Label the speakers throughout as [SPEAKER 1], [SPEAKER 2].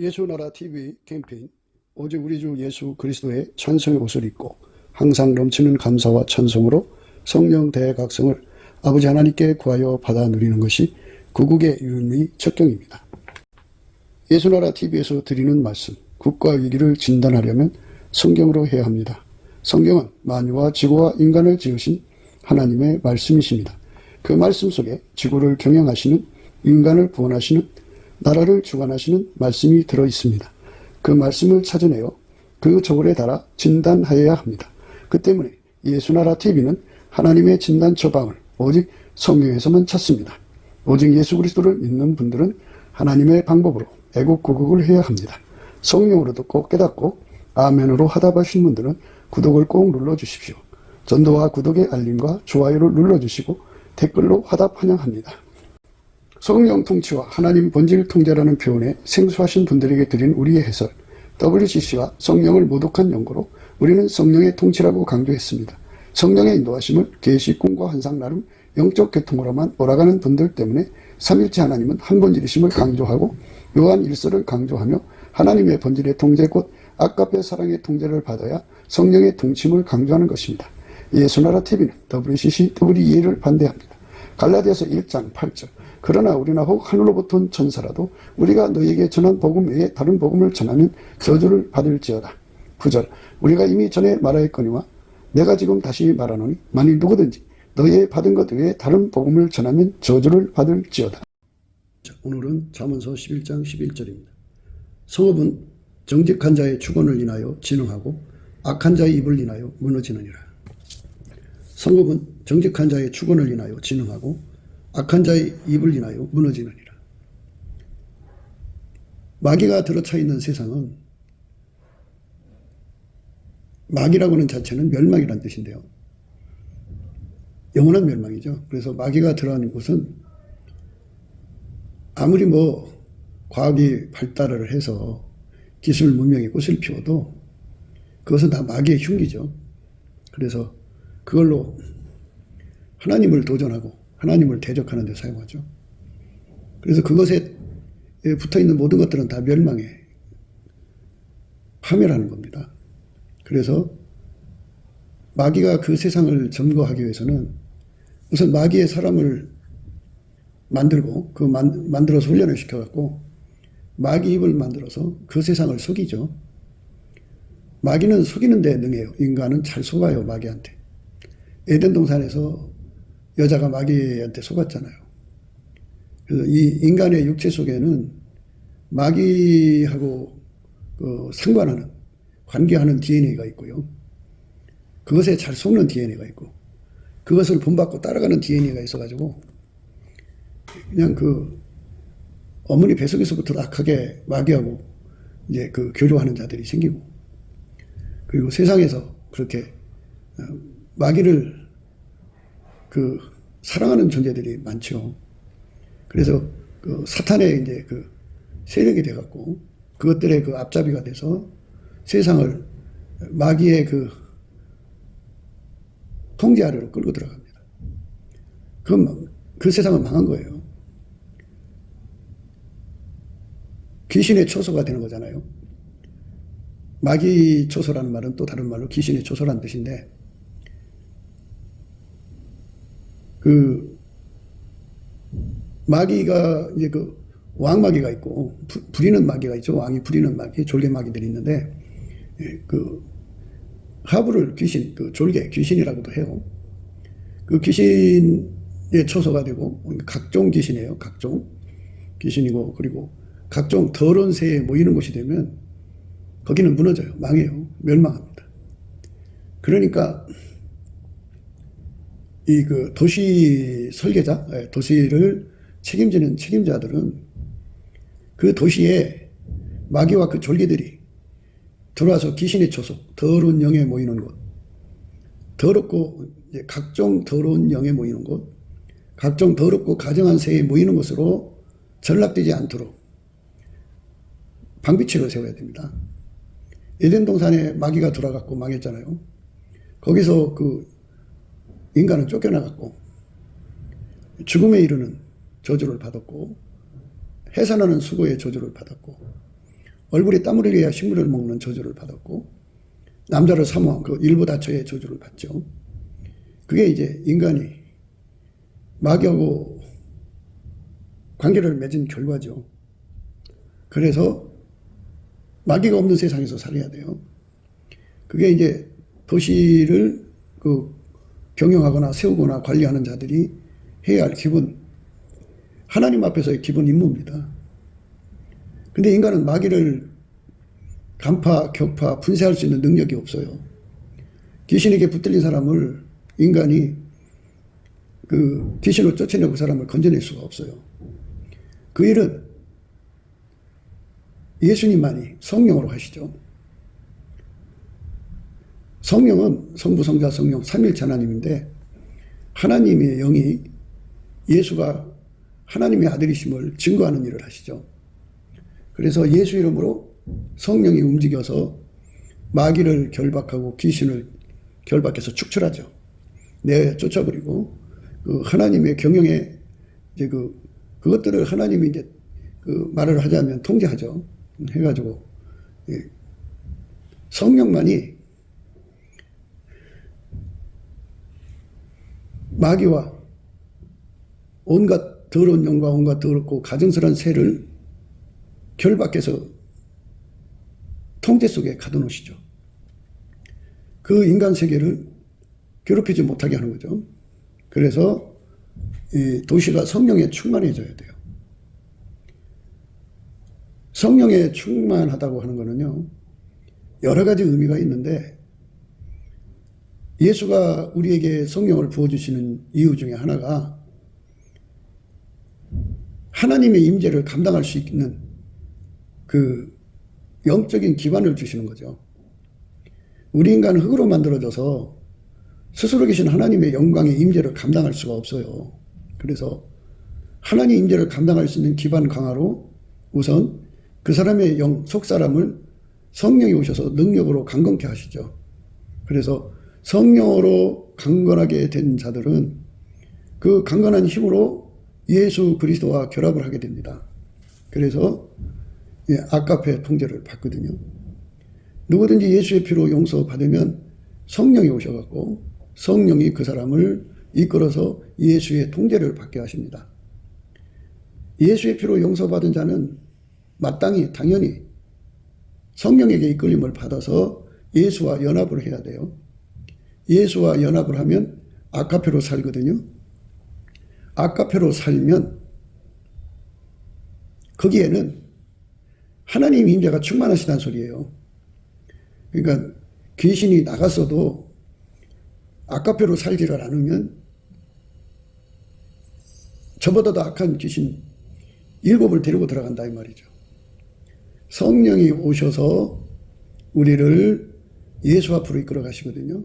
[SPEAKER 1] 예수나라 TV 캠페인 오직 우리 주 예수 그리스도의 찬송의 옷을 입고 항상 넘치는 감사와 찬송으로 성령 대각성을 아버지 하나님께 구하여 받아 누리는 것이 구국의 유일무이 척경입니다. 예수나라 TV에서 드리는 말씀, 국가 위기를 진단하려면 성경으로 해야 합니다. 성경은 만유와 지구와 인간을 지으신 하나님의 말씀이십니다. 그 말씀 속에 지구를 경영하시는, 인간을 구원하시는, 나라를 주관하시는 말씀이 들어있습니다. 그 말씀을 찾아내어 그 저울에 달아 진단하여야 합니다. 그 때문에 예수나라 TV는 하나님의 진단 처방을 오직 성경에서만 찾습니다. 오직 예수 그리스도를 믿는 분들은 하나님의 방법으로 애국구국을 해야 합니다. 성령으로 듣고 깨닫고 아멘으로 화답하신 분들은 구독을 꼭 눌러주십시오. 전도와 구독의 알림과 좋아요를 눌러주시고 댓글로 화답 환영합니다. 성령 통치와 하나님 본질 통제라는 표현에 생소하신 분들에게 드린 우리의 해설, WCC가 성령을 모독한 연고로 우리는 성령의 통치라고 강조했습니다. 성령의 인도하심을 계시, 꿈과 환상 나름 영적 계통으로만 몰아가는 분들 때문에 삼일체 하나님은 한 본질이심을 강조하고 요한 1서를 강조하며 하나님의 본질의 통제 곧 아까페 사랑의 통제를 받아야 성령의 통치임을 강조하는 것입니다. 예수나라 TV는 WCC, WEA를 반대합니다. 갈라디아서 1장 8절 그러나 우리나 혹 하늘로부터 온 천사라도 우리가 너희에게 전한 복음 외에 다른 복음을 전하면 저주를 받을지어다. 9절 우리가 이미 전에 말하였거니와 내가 지금 다시 말하노니 만일 누구든지 너희의 받은 것 외에 다른 복음을 전하면 저주를 받을지어다. 오늘은 잠언서 11장 11절입니다. 성읍은 정직한 자의 축원을 인하여 진흥하고 악한 자의 입을 인하여 무너지느니라. 성읍은 정직한 자의 축원을 인하여 진흥하고 악한 자의 입을 인하여 무너지느니라. 마귀가 들어차 있는 세상은, 마귀라고 하는 자체는 멸망이란 뜻인데요. 영원한 멸망이죠. 그래서 마귀가 들어가는 곳은 아무리 과학이 발달을 해서 기술 문명이 꽃을 피워도 그것은 다 마귀의 흉기죠. 그래서 그걸로 하나님을 도전하고 하나님을 대적하는 데 사용하죠. 그래서 그것에 붙어있는 모든 것들은 다 멸망에 파멸하는 겁니다. 그래서 마귀가 그 세상을 점거하기 위해서는 우선 마귀의 사람을 만들고 만들어서 훈련을 시켜갖고 마귀 입을 만들어서 그 세상을 속이죠. 마귀는 속이는 데 능해요. 인간은 잘 속아요, 마귀한테. 에덴 동산에서 여자가 마귀한테 속았잖아요. 그래서 이 인간의 육체 속에는 마귀하고 상관하는, 관계하는 DNA가 있고요. 그것에 잘 속는 DNA가 있고, 그것을 본받고 따라가는 DNA가 있어가지고, 그냥 어머니 뱃속에서부터 악하게 마귀하고 이제 교류하는 자들이 생기고, 그리고 세상에서 그렇게 마귀를 사랑하는 존재들이 많죠. 그래서 사탄의 이제 세력이 돼갖고 그것들의 앞잡이가 돼서 세상을 마귀의 통제 아래로 끌고 들어갑니다. 그럼 그 세상은 망한 거예요. 귀신의 초소가 되는 거잖아요. 마귀 초소라는 말은 또 다른 말로 귀신의 초소라는 뜻인데, 마귀가 이제 왕마귀가 있고 부리는 마귀가 있죠. 왕이 부리는 마귀, 졸개마귀들이 있는데, 하부를 귀신, 졸개 귀신이라고도 해요. 그 귀신의 초소가 되고 각종 귀신이에요. 각종 귀신이고, 그리고 각종 더러운 새에 모이는 곳이 되면 거기는 무너져요. 망해요. 멸망합니다. 그러니까 도시 설계자, 도시를 책임지는 책임자들은 그 도시에 마귀와 그 졸개들이 들어와서 귀신의 초소, 더러운 영에 모이는 곳, 더럽고 각종 더러운 영에 모이는 곳, 각종 더럽고 가증한 새에 모이는 곳으로 전락되지 않도록 방비책을 세워야 됩니다. 에덴 동산에 마귀가 들어와갖고 망했잖아요. 거기서 인간은 쫓겨나갔고 죽음에 이르는 저주를 받았고 해산하는 수고의 저주를 받았고 얼굴에 땀을 흘려야 식물을 먹는 저주를 받았고, 남자를 사모한 그 일부 다처의 저주를 받죠. 그게 이제 인간이 마귀하고 관계를 맺은 결과죠. 그래서 마귀가 없는 세상에서 살아야 돼요. 그게 이제 도시를 경영하거나 세우거나 관리하는 자들이 해야 할 기본, 하나님 앞에서의 기본 임무입니다. 근데 인간은 마귀를 간파, 격파, 분쇄할 수 있는 능력이 없어요. 귀신에게 붙들린 사람을 인간이 귀신을 쫓아내고 그 사람을 건져낼 수가 없어요. 그 일은 예수님만이 성령으로 하시죠. 성령은 성부, 성자, 성령 삼위일체 하나님인데, 하나님의 영이 예수가 하나님의 아들이심을 증거하는 일을 하시죠. 그래서 예수 이름으로 성령이 움직여서 마귀를 결박하고 귀신을 결박해서 축출하죠. 쫓아버리고 하나님의 경영에 이제 그것들을 하나님이 이제 말을 하자면 통제하죠. 해가지고 성령만이 마귀와 온갖 더러운 영과 온갖 더럽고 가증스러운 새를 결박해서 통제 속에 가둬놓으시죠. 그 인간 세계를 괴롭히지 못하게 하는 거죠. 그래서 이 도시가 성령에 충만해져야 돼요. 성령에 충만하다고 하는 거는요, 여러 가지 의미가 있는데, 예수가 우리에게 성령을 부어주시는 이유 중에 하나가 하나님의 임재를 감당할 수 있는 그 영적인 기반을 주시는 거죠. 우리 인간은 흙으로 만들어져서 스스로 계신 하나님의 영광의 임재를 감당할 수가 없어요. 그래서 하나님의 임재를 감당할 수 있는 기반 강화로 우선 그 사람의 영, 속사람을 성령이 오셔서 능력으로 강건케 하시죠. 그래서 성령으로 강건하게 된 자들은 그 강건한 힘으로 예수 그리스도와 결합을 하게 됩니다. 그래서 아가페 통제를 받거든요. 누구든지 예수의 피로 용서받으면 성령이 오셔갖고 성령이 그 사람을 이끌어서 예수의 통제를 받게 하십니다. 예수의 피로 용서받은 자는 마땅히 당연히 성령에게 이끌림을 받아서 예수와 연합을 해야 돼요. 예수와 연합을 하면 아가페로 살거든요. 아가페로 살면 거기에는 하나님 임재가 충만하시다는 소리예요. 그러니까 귀신이 나갔어도 아가페로 살지를 않으면 저보다 더 악한 귀신 7을 데리고 들어간다 이 말이죠. 성령이 오셔서 우리를 예수 앞으로 이끌어 가시거든요.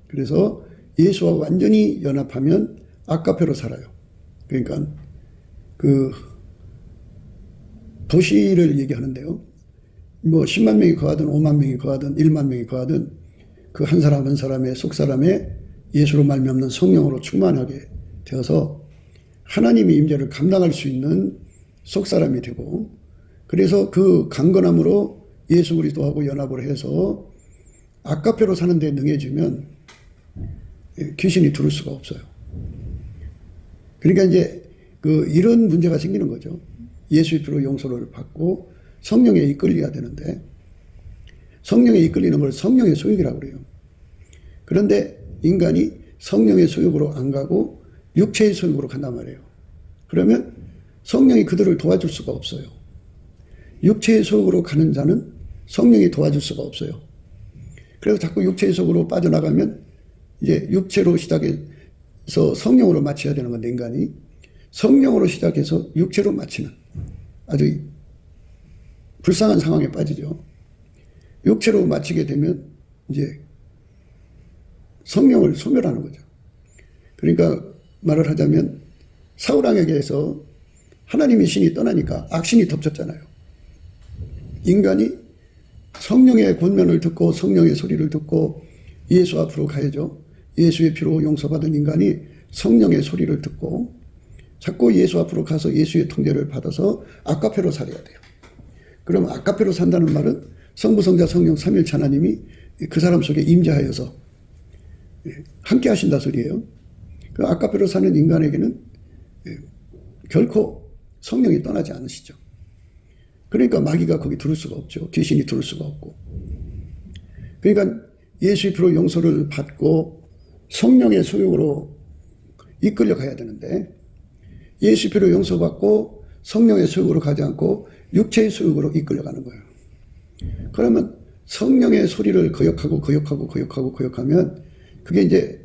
[SPEAKER 1] 그래서 예수와 완전히 연합하면 아가페로 살아요. 그러니까 도시를 얘기하는데요. 뭐 10만 명이 거하든 5만 명이 거하든 1만 명이 거하든 그 한 사람 한 사람의 속사람에 예수로 말미암는 성령으로 충만하게 되어서 하나님의 임재를 감당할 수 있는 속사람이 되고, 그래서 그 강건함으로 예수 그리스도하고 연합을 해서 아가페로 사는 데 능해지면 귀신이 들을 수가 없어요. 그러니까 이제 이런 문제가 생기는 거죠. 예수의 피로 용서를 받고 성령에 이끌려야 되는데, 성령에 이끌리는 걸 성령의 소욕이라고 그래요. 그런데 인간이 성령의 소욕으로 안 가고 육체의 소욕으로 간단 말이에요. 그러면 성령이 그들을 도와줄 수가 없어요. 육체의 소욕으로 가는 자는 성령이 도와줄 수가 없어요. 그래서 자꾸 육체의 속으로 빠져나가면 이제 육체로 시작해서 성령으로 마쳐야 되는 건데, 인간이 성령으로 시작해서 육체로 마치는 아주 불쌍한 상황에 빠지죠. 육체로 마치게 되면 이제 성령을 소멸하는 거죠. 그러니까 말을 하자면 사울왕에게서 하나님의 신이 떠나니까 악신이 덮쳤잖아요. 인간이 성령의 권면을 듣고 성령의 소리를 듣고 예수 앞으로 가야죠. 예수의 피로 용서받은 인간이 성령의 소리를 듣고 자꾸 예수 앞으로 가서 예수의 통제를 받아서 아가페로 살아야 돼요. 그럼 아카페로 산다는 말은 성부, 성자, 성령 삼일체 하나님이 그 사람 속에 임재하여서 함께 하신다 소리예요. 그 아카페로 사는 인간에게는 결코 성령이 떠나지 않으시죠. 그러니까 마귀가 거기 들을 수가 없죠. 귀신이 들을 수가 없고. 그러니까 예수의 피로 용서를 받고 성령의 소욕으로 이끌려 가야 되는데, 예수의 피로 용서받고 성령의 소욕으로 가지 않고 육체의 소욕으로 이끌려 가는 거예요. 그러면 성령의 소리를 거역하면 그게 이제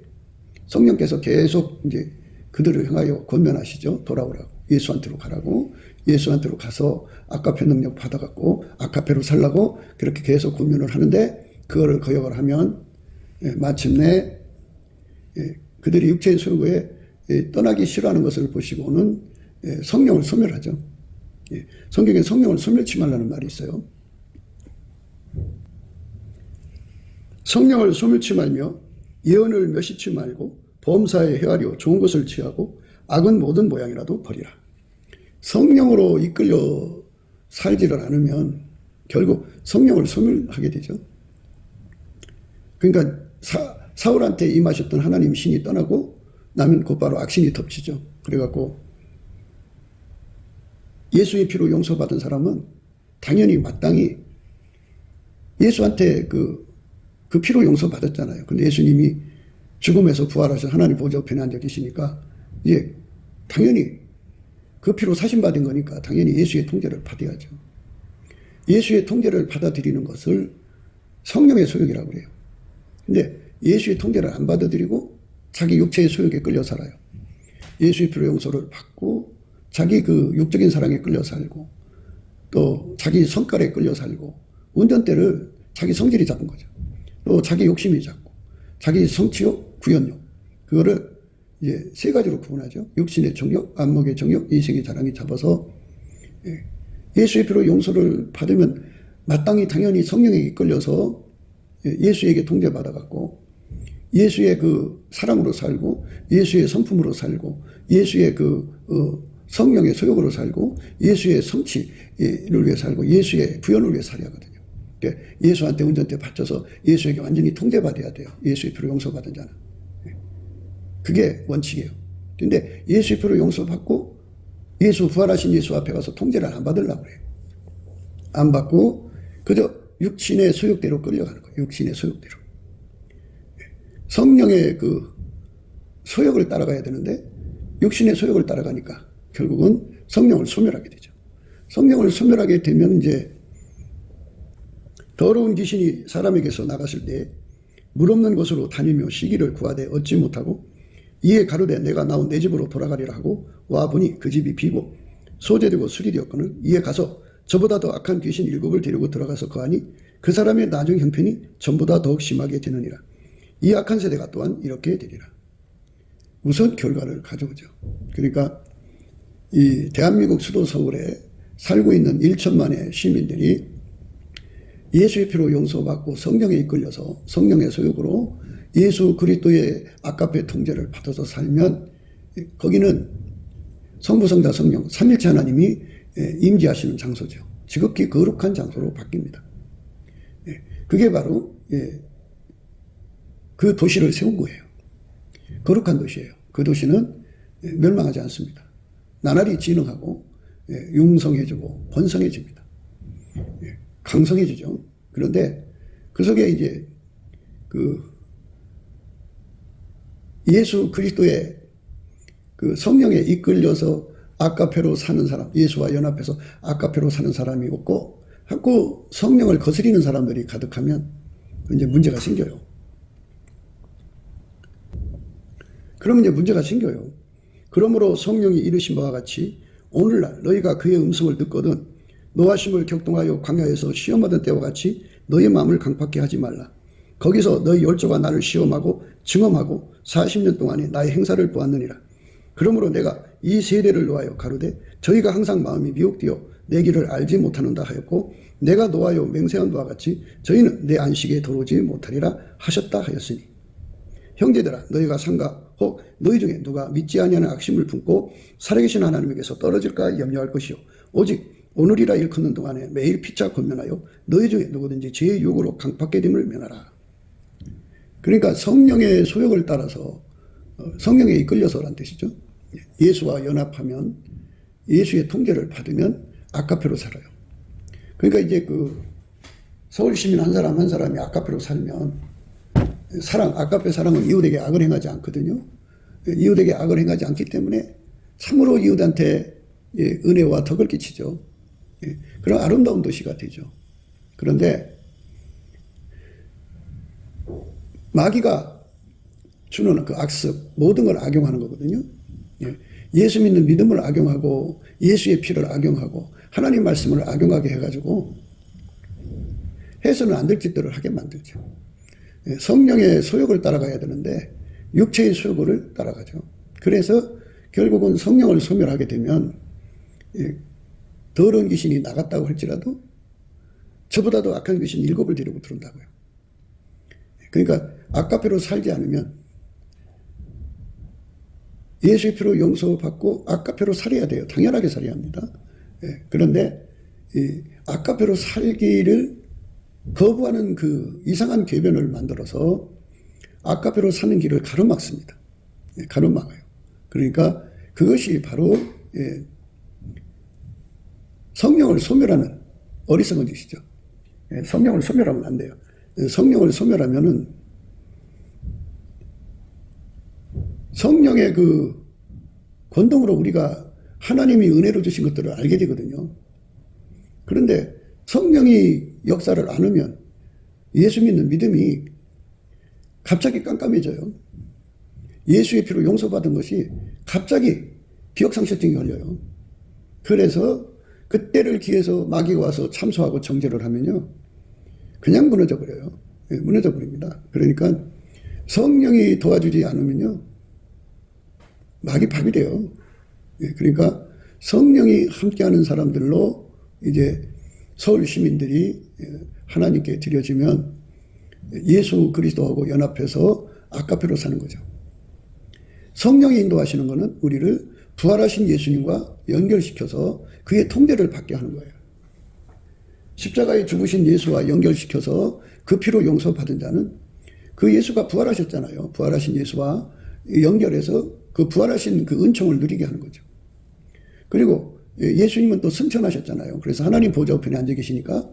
[SPEAKER 1] 성령께서 계속 이제 그들을 향하여 권면하시죠. 돌아오라고. 예수한테로 가라고. 예수한테로 가서 아카페 능력 받아갖고 아카페로 살라고 그렇게 계속 권면을 하는데, 그거를 거역을 하면 마침내 그들이 육체의 소욕에 떠나기 싫어하는 것을 보시고는 성령을 소멸하죠. 성경에 성령을 소멸치 말라는 말이 있어요. 성령을 소멸치 말며 예언을 멸시치 말고 범사에 헤아려 좋은 것을 취하고 악은 모든 모양이라도 버리라. 성령으로 이끌려 살지를 않으면 결국 성령을 소멸하게 되죠. 그러니까 사울한테 임하셨던 하나님 신이 떠나고 나면 곧바로 악신이 덮치죠. 그래갖고 예수의 피로 용서받은 사람은 당연히 마땅히 예수한테 그 피로 용서받았잖아요. 근데 예수님이 죽음에서 부활하셔서 하나님 보좌 우편에 앉아 계시니까 이제 당연히 그 피로 사신받은 거니까 당연히 예수의 통제를 받아야죠. 예수의 통제를 받아들이는 것을 성령의 소욕이라고 그래요. 근데 예수의 통제를 안 받아들이고 자기 육체의 소욕에 끌려 살아요. 예수의 피로 용서를 받고 자기 그 육적인 사랑에 끌려 살고 또 자기 성깔에 끌려 살고 운전대를 자기 성질이 잡은 거죠. 또 자기 욕심이 잡고 자기 성취욕, 구현욕, 그거를 이제 세 가지로 구분하죠. 육신의 정욕, 안목의 정욕, 이생의 자랑이 잡아서 예수의 피로 용서를 받으면 마땅히 당연히 성령에 이끌려서 예수에게 통제받아갖고 예수의 그 사랑으로 살고 예수의 성품으로 살고 예수의 그 성령의 소욕으로 살고 예수의 성취를 위해 살고 예수의 구현을 위해 살아야 하거든요. 그러니까 예수한테 운전대 받쳐서 예수에게 완전히 통제받아야 돼요. 예수의 피로 용서받은 자는. 그게 원칙이에요. 근데 예수의 피로 용서받고 예수 부활하신 예수 앞에 가서 통제를 안 받으려고 그래요. 안 받고 그저 육신의 소욕대로 끌려가는 거예요. 육신의 소욕대로. 성령의 그 소욕을 따라가야 되는데 육신의 소욕을 따라가니까 결국은 성령을 소멸하게 되죠. 성령을 소멸하게 되면 이제 더러운 귀신이 사람에게서 나갔을 때 물 없는 곳으로 다니며 시기를 구하되 얻지 못하고 이에 가로되 내가 나온 내 집으로 돌아가리라 하고 와보니 그 집이 비고 소재되고 술이 되었거늘 이에 가서 저보다 더 악한 귀신 7을 데리고 들어가서 거하니 그 사람의 나중 형편이 전보다 더욱 심하게 되느니라. 이 악한 세대가 또한 이렇게 되리라. 우선 결과를 가져오죠. 그러니까 이 대한민국 수도 서울에 살고 있는 1천만의 시민들이 예수의 피로 용서받고 성령에 이끌려서 성령의 소욕으로 예수 그리스도의 아카페 통제를 받아서 살면 거기는 성부, 성자, 성령 삼일체 하나님이 임재하시는 장소죠. 지극히 거룩한 장소로 바뀝니다. 그게 바로 그 도시를 세운 거예요. 거룩한 도시예요. 그 도시는 멸망하지 않습니다. 나날이 진흥하고 융성해지고 번성해집니다. 강성해지죠. 그런데 그 속에 이제 그 예수 그리스도의 그 성령에 이끌려서 아카페로 사는 사람, 예수와 연합해서 아카페로 사는 사람이 없고 자꾸 성령을 거스리는 사람들이 가득하면 이제 문제가 생겨요. 그러면 이제 문제가 생겨요. 그러므로 성령이 이르신 바와 같이 오늘날 너희가 그의 음성을 듣거든 노하심을 격동하여 광야에서 시험하던 때와 같이 너희 마음을 강팍케 하지 말라. 거기서 너희 열조가 나를 시험하고 증험하고 40년 동안에 나의 행사를 보았느니라. 그러므로 내가 이 세대를 노하여 가로되 저희가 항상 마음이 미혹되어 내 길을 알지 못하는다 하였고 내가 노하여 맹세한 바와 같이 저희는 내 안식에 들어오지 못하리라 하셨다 하였으니 형제들아 너희가 상가 혹 너희 중에 누가 믿지 아니하는 악심을 품고 살아계신 하나님에게서 떨어질까 염려할 것이요 오직 오늘이라 일컫는 동안에 매일 피차 권면하여 너희 중에 누구든지 제 욕으로 강팍게 됨을 면하라. 그러니까 성령의 소욕을 따라서 성령에 이끌려서란 뜻이죠. 예수와 연합하면 예수의 통제를 받으면 아카페로 살아요. 그러니까 이제 그 서울 시민 한 사람 한 사람이 아카페로 살면 아카페 사랑은 이웃에게 악을 행하지 않거든요. 이웃에게 악을 행하지 않기 때문에 참으로 이웃한테 은혜와 덕을 끼치죠. 그런 아름다운 도시가 되죠. 그런데 마귀가 주는 그 악습, 모든 걸 악용하는 거거든요. 예수 믿는 믿음을 악용하고 예수의 피를 악용하고 하나님 말씀을 악용하게 해가지고 해서는 안 될 짓들을 하게 만들죠. 성령의 소욕을 따라가야 되는데 육체의 소욕을 따라가죠. 그래서 결국은 성령을 소멸하게 되면 더러운 귀신이 나갔다고 할지라도 저보다도 악한 귀신 7을 데리고 들어온다고요. 그러니까 아카페로 살지 않으면 예수의 피로 용서받고 아카페로 살아야 돼요. 당연하게 살아야 합니다. 그런데 이 아카페로 살기를 거부하는 그 이상한 궤변을 만들어서 아카페로 사는 길을 가로막습니다. 가로막아요. 그러니까 그것이 바로 성령을 소멸하는 어리석은 짓이죠. 성령을 소멸하면 안 돼요. 성령을 소멸하면은 성령의 그 권능으로 우리가 하나님이 은혜로 주신 것들을 알게 되거든요. 그런데 성령이 역사를 안 하면 예수 믿는 믿음이 갑자기 깜깜해져요. 예수의 피로 용서받은 것이 갑자기 기억상실증이 걸려요. 그래서 그때를 기해서 마귀가 와서 참소하고 정죄를 하면요. 그냥 무너져 버려요. 무너져 버립니다. 그러니까 성령이 도와주지 않으면요. 마귀 밥이 돼요. 그러니까 성령이 함께하는 사람들로 이제 서울 시민들이 하나님께 드려지면 예수 그리스도하고 연합해서 아카페로 사는 거죠. 성령이 인도하시는 것은 우리를 부활하신 예수님과 연결시켜서 그의 통제를 받게 하는 거예요. 십자가에 죽으신 예수와 연결시켜서 그 피로 용서받은 자는 그 예수가 부활하셨잖아요. 부활하신 예수와 연결해서 그 부활하신 그 은총을 누리게 하는 거죠. 그리고 예수님은 또 승천하셨잖아요. 그래서 하나님 보좌 우편에 앉아 계시니까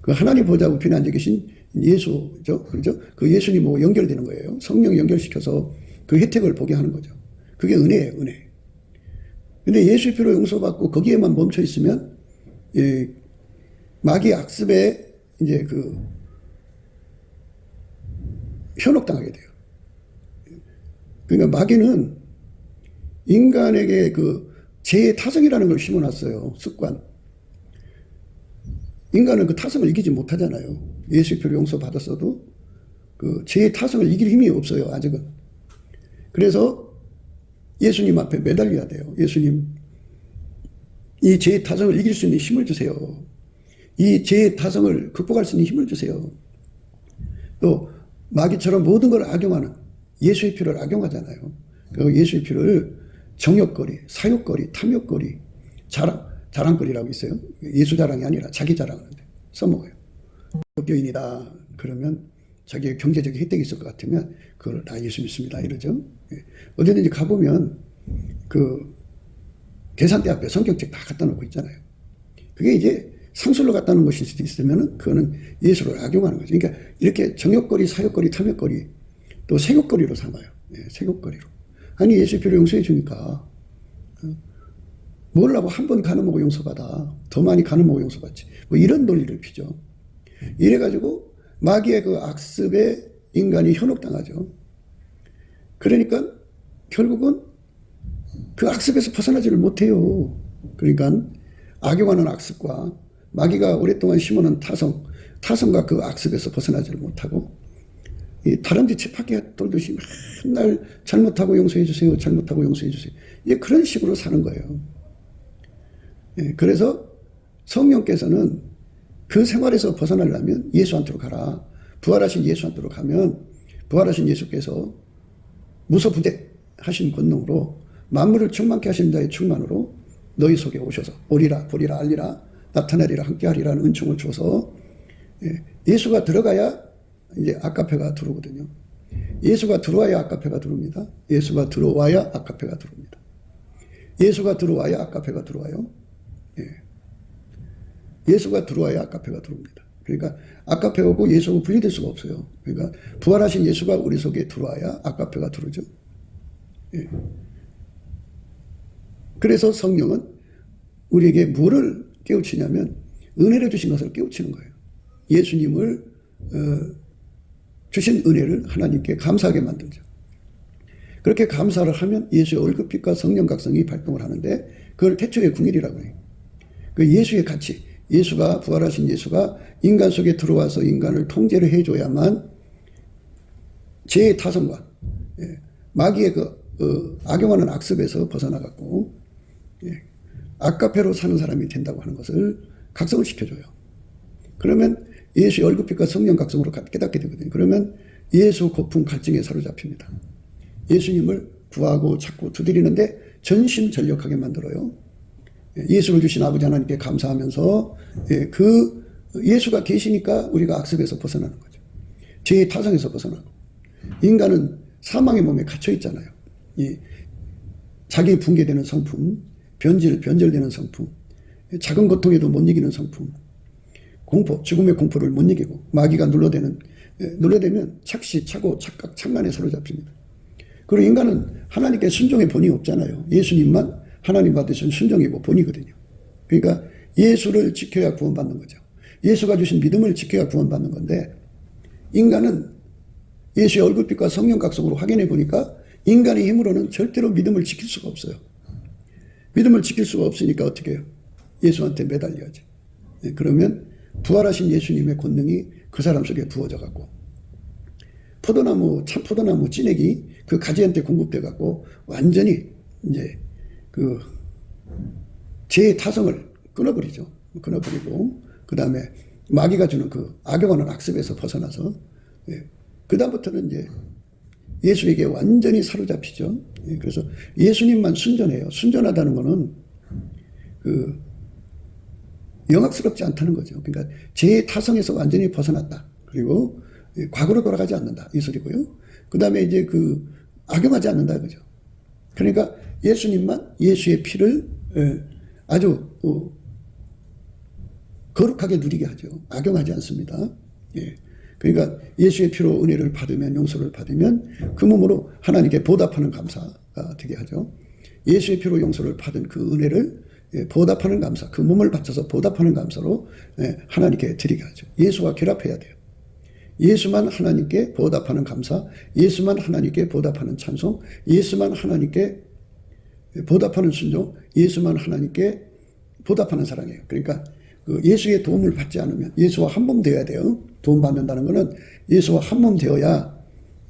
[SPEAKER 1] 그 하나님 보좌 우편에 앉아 계신 예수죠. 그렇죠? 그 예수님하고 연결되는 거예요. 성령 연결시켜서 그 혜택을 보게 하는 거죠. 그게 은혜예요, 은혜. 근데 예수의 피로 용서받고 거기에만 멈춰 있으면 마귀 악습에 이제 그 현혹당하게 돼요. 그러니까 마귀는 인간에게 그 죄의 타성이라는 걸 심어놨어요. 습관. 인간은 그 타성을 이기지 못하잖아요. 예수의 피로 용서받았어도 그 죄의 타성을 이길 힘이 없어요. 아직은. 그래서 예수님 앞에 매달려야 돼요. 예수님, 이 죄의 타성을 이길 수 있는 힘을 주세요. 이 죄의 타성을 극복할 수 있는 힘을 주세요. 또 마귀처럼 모든 걸 악용하는 예수의 피를 악용하잖아요. 그리고 예수의 피를 정욕거리, 사욕거리, 탐욕거리, 자랑거리라고 있어요. 예수 자랑이 아니라 자기 자랑하는데 써먹어요. 기독교인이다 그러면 자기의 경제적 혜택이 있을 것 같으면 그걸 나 예수 믿습니다 이러죠. 어디든지 가보면 그 계산대 앞에 성경책 다 갖다 놓고 있잖아요. 그게 이제 상술로 갖다 놓은 것일 수도 있으면 그거는 예수를 악용하는 거죠. 그러니까 이렇게 정욕거리, 사욕거리, 탐욕거리 또 세욕거리로 삼아요. 세욕거리로. 아니 예수 피로 용서해 주니까 뭘 하고 한 번 간음하고 용서받아. 더 많이 간음하고 용서받지. 뭐 이런 논리를 피죠. 이래가지고 마귀의 그 악습에 인간이 현혹당하죠. 그러니까 결국은 그 악습에서 벗어나지를 못해요. 그러니까 악용하는 악습과 마귀가 오랫동안 심어놓은 타성과 그 악습에서 벗어나지를 못하고 다람쥐 쳇바퀴 돌듯이 맨날 잘못하고 용서해 주세요. 잘못하고 용서해 주세요. 그런 식으로 사는 거예요. 그래서 성령께서는 그 생활에서 벗어나려면 예수한테로 가라. 부활하신 예수한테로 가면 부활하신 예수께서 무소부대하신 권능으로 만물을 충만케 하신 자의 충만으로 너희 속에 오셔서 오리라 보리라 알리라 나타나리라 함께하리라는 은총을 줘서 예수가 들어가야 이제 아카페가 들어오거든요. 예수가 들어와야 아카페가 들어옵니다. 예수가 들어와야 아카페가 들어옵니다. 예수가 들어와야 아카페가 들어와요. 예수가 들어와야 아카페가 들어옵니다. 그러니까 아카페하고 예수하고 분리될 수가 없어요. 그러니까 부활하신 예수가 우리 속에 들어와야 아카페가 들어오죠. 그래서 성령은 우리에게 뭐를 깨우치냐면 은혜를 주신 것을 깨우치는 거예요. 예수님을 주신 은혜를 하나님께 감사하게 만들죠. 그렇게 감사를 하면 예수의 얼굴빛과 성령 각성이 발동을 하는데 그걸 태초의 궁일이라고 해요. 그 예수의 가치, 예수가 부활하신 예수가 인간 속에 들어와서 인간을 통제를 해줘야만 죄의 타성과 마귀의 악용하는 악습에서 벗어나갖고 아카페로 사는 사람이 된다고 하는 것을 각성을 시켜줘요. 그러면 예수의 얼굴빛과 성령 각성으로 깨닫게 되거든요. 그러면 예수 고품 갈증에 사로잡힙니다. 예수님을 구하고 찾고 두드리는데 전심전력하게 만들어요. 예수를 주신 아버지 하나님께 감사하면서 그 예수가 계시니까 우리가 악습에서 벗어나는 거죠. 죄의 타성에서 벗어나고. 인간은 사망의 몸에 갇혀 있잖아요. 자기 붕괴되는 성품, 변절되는 성품, 작은 고통에도 못 이기는 성품, 공포, 죽음의 공포를 못 이기고 마귀가 눌러대면 착시, 착오, 착각, 착란에 사로잡힙니다. 그리고 인간은 하나님께 순종의 본이 없잖아요. 예수님만 하나님 받으신 순종이고 본이거든요. 그러니까 예수를 지켜야 구원받는 거죠. 예수가 주신 믿음을 지켜야 구원받는 건데 인간은 예수의 얼굴빛과 성령 각성으로 확인해 보니까 인간의 힘으로는 절대로 믿음을 지킬 수가 없어요. 믿음을 지킬 수가 없으니까 어떻게 해요? 예수한테 매달려야지. 그러면 부활하신 예수님의 권능이 그 사람 속에 부어져 갖고 참 포도나무 찐액이 그 가지한테 공급돼 갖고 완전히 이제 그 죄의 타성을 끊어버리죠. 끊어버리고 그 다음에 마귀가 주는 그 악용하는 악습에서 벗어나서 그 다음부터는 이제 예수에게 완전히 사로잡히죠. 그래서 예수님만 순전해요. 순전하다는 거는 그 영악스럽지 않다는 거죠. 그러니까 죄의 타성에서 완전히 벗어났다. 그리고 과거로 돌아가지 않는다. 이 소리고요. 그 다음에 이제 그 악용하지 않는다. 그죠. 그러니까 예수님만 예수의 피를 아주 거룩하게 누리게 하죠. 악용하지 않습니다. 그러니까 예수의 피로 은혜를 받으면 용서를 받으면 그 몸으로 하나님께 보답하는 감사가 되게 하죠. 예수의 피로 용서를 받은 그 은혜를 보답하는 감사, 그 몸을 바쳐서 보답하는 감사로 하나님께 드리게 하죠. 예수와 결합해야 돼요. 예수만 하나님께 보답하는 감사, 예수만 하나님께 보답하는 찬송, 예수만 하나님께 보답하는 순종, 예수만 하나님께 보답하는 사랑이에요. 그러니까 그 예수의 도움을 받지 않으면 예수와 한 몸 되어야 돼요. 도움 받는다는 것은 예수와 한 몸 되어야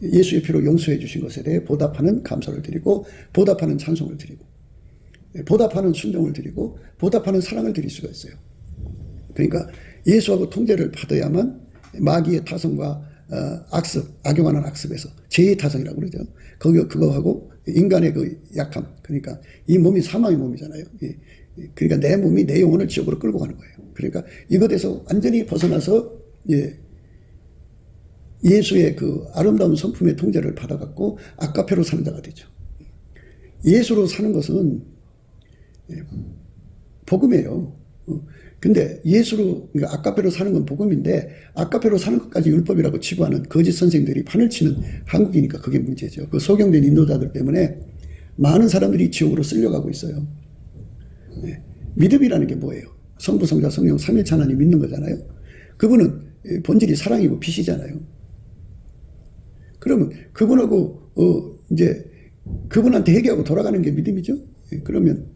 [SPEAKER 1] 예수의 피로 용서해 주신 것에 대해 보답하는 감사를 드리고 보답하는 찬송을 드리고 보답하는 순종을 드리고 보답하는 사랑을 드릴 수가 있어요. 그러니까 예수하고 통제를 받아야만 마귀의 타성과 악습, 악용하는 악습에서 죄의 타성이라고 그러죠. 그거하고 인간의 그 약함, 그러니까 이 몸이 사망의 몸이잖아요. 그러니까 내 몸이 내 영혼을 지옥으로 끌고 가는 거예요. 그러니까 이것에서 완전히 벗어나서 예수의 그 아름다운 성품의 통제를 받아갖고 아카페로 사는 자가 되죠. 예수로 사는 것은 복음이에요. 근데 예수로, 그러니까 아카페로 사는 건 복음인데 아카페로 사는 것까지 율법이라고 치부하는 거짓 선생들이 판을 치는 한국이니까 그게 문제죠. 그 소경된 인도자들 때문에 많은 사람들이 지옥으로 쓸려가고 있어요. 믿음이라는 게 뭐예요? 성부, 성자, 성령, 삼일체 하나님 믿는 거잖아요. 그분은 본질이 사랑이고 빛이잖아요. 그러면 그분하고 이제 그분한테 회개하고 돌아가는 게 믿음이죠. 그러면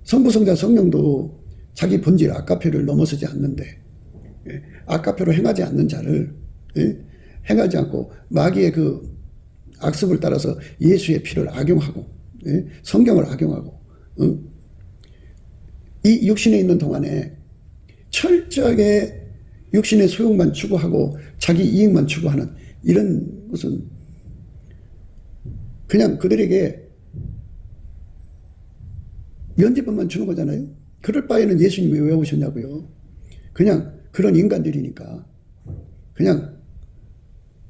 [SPEAKER 1] 성부, 성자, 성령도 자기 본질 아카페를 넘어서지 않는데 아카페로 행하지 않는 자를 행하지 않고 마귀의 그 악습을 따라서 예수의 피를 악용하고 성경을 악용하고 이 육신에 있는 동안에 철저하게 육신의 소욕만 추구하고 자기 이익만 추구하는 이런 것은 그냥 그들에게 면제법만 주는 거잖아요. 그럴 바에는 예수님이 왜 오셨냐고요. 그냥 그런 인간들이니까 그냥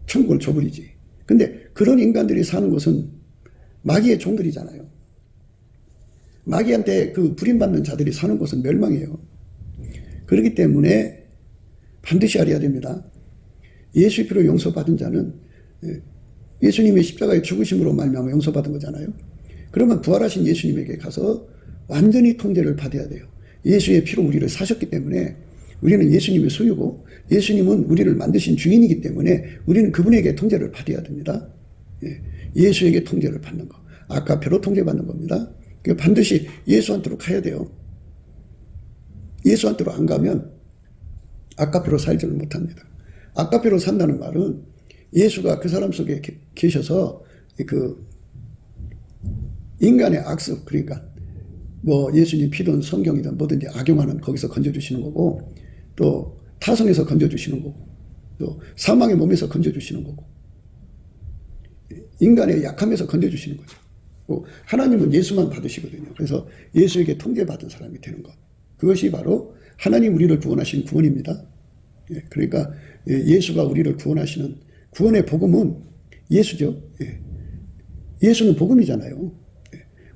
[SPEAKER 1] 천국을 줘버리지. 근데 그런 인간들이 사는 곳은 마귀의 종들이잖아요. 마귀한테 그 부림받는 자들이 사는 곳은 멸망이에요. 그렇기 때문에 반드시 알아야 됩니다. 예수의 피로 용서받은 자는 예수님의 십자가의 죽으심으로 말미암아 용서받은 거잖아요. 그러면 부활하신 예수님에게 가서 완전히 통제를 받아야 돼요. 예수의 피로 우리를 사셨기 때문에 우리는 예수님의 소유고 예수님은 우리를 만드신 주인이기 때문에 우리는 그분에게 통제를 받아야 됩니다. 예수에게 통제를 받는 거. 아까페로 통제받는 겁니다. 반드시 예수한테로 가야 돼요. 예수한테로 안 가면 아까페로 살지를 못합니다. 아까페로 산다는 말은 예수가 그 사람 속에 계셔서 그 인간의 악습, 그러니까 뭐 예수님 피든 성경이든 뭐든지 악용하는 거기서 건져주시는 거고, 또 타성에서 건져주시는 거고, 또 사망의 몸에서 건져주시는 거고, 인간의 약함에서 건져주시는 거죠. 하나님은 예수만 받으시거든요. 그래서 예수에게 통제받은 사람이 되는 것. 그것이 바로 하나님 우리를 구원하신 구원입니다. 그러니까 예수가 우리를 구원하시는 구원의 복음은 예수죠. 예수는 복음이잖아요.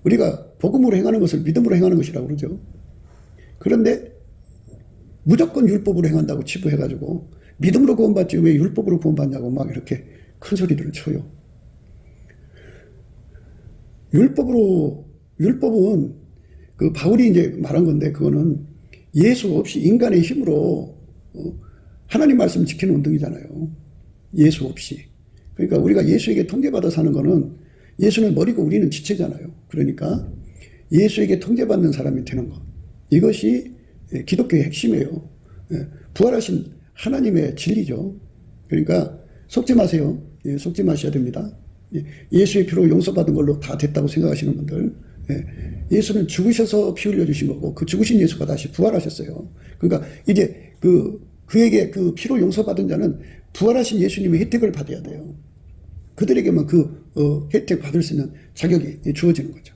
[SPEAKER 1] 우리가 복음으로 행하는 것을 믿음으로 행하는 것이라고 그러죠. 그런데 무조건 율법으로 행한다고 치부해가지고 믿음으로 구원받지 왜 율법으로 구원받냐고 막 이렇게 큰 소리들을 쳐요. 율법은 그 바울이 이제 말한 건데 그거는 예수 없이 인간의 힘으로 하나님 말씀 지키는 운동이잖아요. 예수 없이. 그러니까 우리가 예수에게 통제받아 사는 거는 예수는 머리고 우리는 지체잖아요. 그러니까 예수에게 통제받는 사람이 되는 것. 이것이 기독교의 핵심이에요. 부활하신 하나님의 진리죠. 그러니까 속지 마세요. 속지 마셔야 됩니다. 예수의 피로 용서받은 걸로 다 됐다고 생각하시는 분들, 예수는 죽으셔서 피 흘려주신 거고 그 죽으신 예수가 다시 부활하셨어요. 그러니까 이제 그에게 그 피로 용서받은 자는 부활하신 예수님의 혜택을 받아야 돼요. 그들에게만 그 혜택 받을 수 있는 자격이 주어지는 거죠.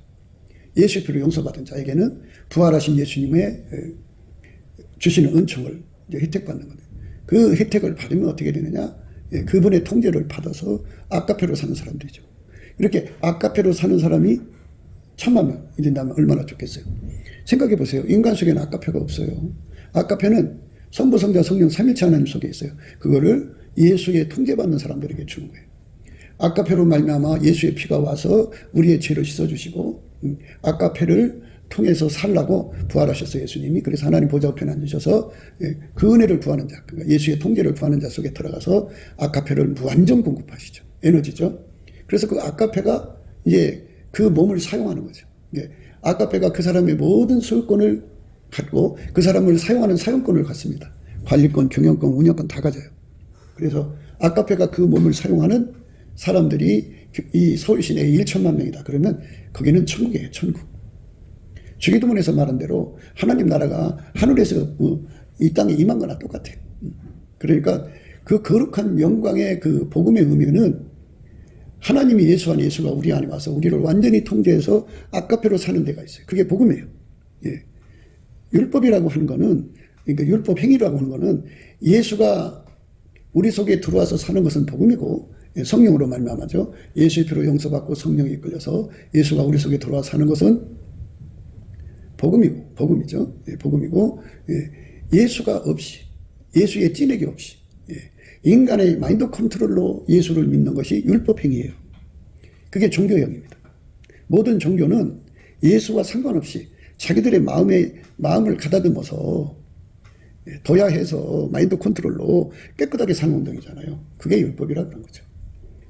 [SPEAKER 1] 예수의 피로 용서받은 자에게는 부활하신 예수님의 주시는 은총을 이제 혜택받는 거예요. 그 혜택을 받으면 어떻게 되느냐? 그분의 통제를 받아서 아까페로 사는 사람들이죠. 이렇게 아까페로 사는 사람이 1000만 명이 된다면 얼마나 좋겠어요. 생각해 보세요. 인간 속에는 아까페가 없어요. 아까페는 성부, 성자, 성령 삼일체 하나님 속에 있어요. 그거를 예수의 통제받는 사람들에게 주는 거예요. 아까페로 말미암아 예수의 피가 와서 우리의 죄를 씻어주시고 아까페를 통해서 살라고 부활하셨어요. 예수님이. 그래서 하나님 보좌 우편에 앉으셔서 그 은혜를 구하는 자, 그러니까 예수의 통제를 구하는 자 속에 들어가서 아까페를 무한정 공급하시죠. 에너지죠. 그래서 그 아까페가 이제 그 몸을 사용하는 거죠. 아까페가 그 사람의 모든 소유권을 갖고 그 사람을 사용하는 사용권을 갖습니다. 관리권, 경영권, 운영권 다 가져요. 그래서 아까페가 그 몸을 사용하는 사람들이 이 서울 시내에 1천만 명이다. 그러면 거기는 천국이에요. 천국. 주기도문에서 말한 대로 하나님 나라가 하늘에서 이 땅에 임한 거나 똑같아요. 그러니까 그 거룩한 영광의 그 복음의 의미는 하나님이 예수 안에 예수가 우리 안에 와서 우리를 완전히 통제해서 아까페로 사는 데가 있어요. 그게 복음이에요. 예. 율법이라고 하는 거는, 그러니까 율법 행위라고 하는 거는 예수가 우리 속에 들어와서 사는 것은 복음이고 성령으로 말미암아죠. 예수의 피로 용서받고 성령이 이끌려서 예수가 우리 속에 들어와 사는 것은 복음이죠. 복음이고, 예수가 없이, 예수의 찐액이 없이, 인간의 마인드 컨트롤로 예수를 믿는 것이 율법 행위예요. 그게 종교형입니다. 모든 종교는 예수와 상관없이 자기들의 마음을 가다듬어서 도야해서 마인드 컨트롤로 깨끗하게 사는 운동이잖아요. 그게 율법이라 그런 거죠.